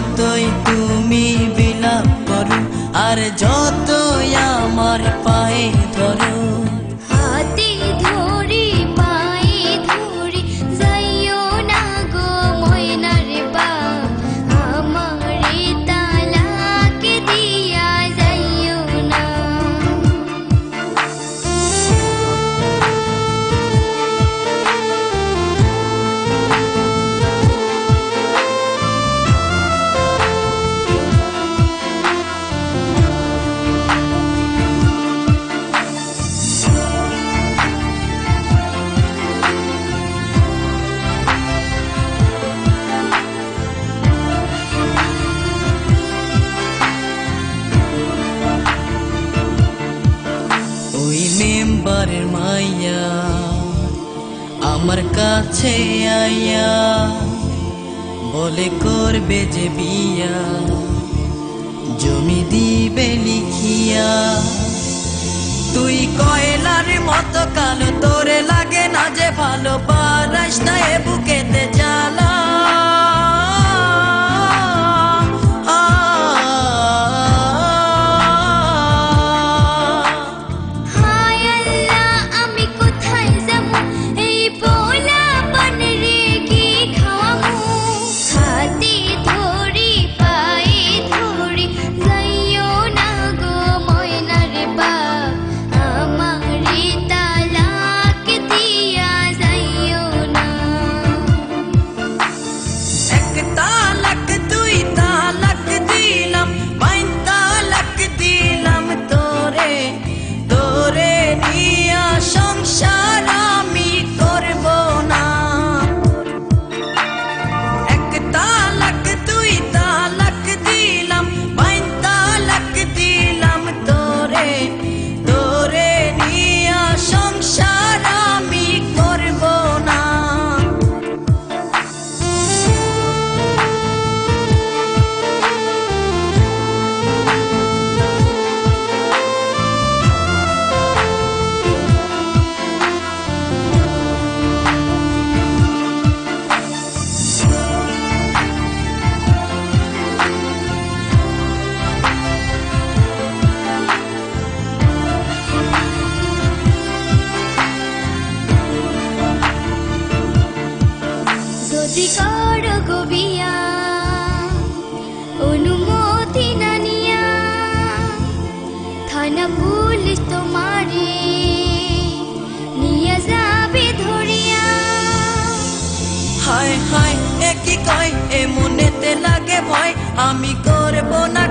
যতই তুমি বিলাপ করো আর যতই আমার পায়ে ধরো, হাতে ধরি পায়ে ধরি যাইও না গো ময়নার বা, আমারে তালাক দিয়া যাইও না। ওই মেম্বারের মাইয়া আমার কাছে আইয়া বলে করবে যে বিয়া, জমি দিবে লিখিয়া। তুই কয়লার মতো কালো, তোরে লাগে না যে ভালো, পারাস না এ বুকেতে জ্বালা। যদি করো গো বিয়া অনুমতি না নিয়া, থানা পুলিশ তোমারে নিয়ে যাবে ধরিয়া। হায় হায় এ কি কয়, এ মনেতে লাগে ভয়, আমি করব না।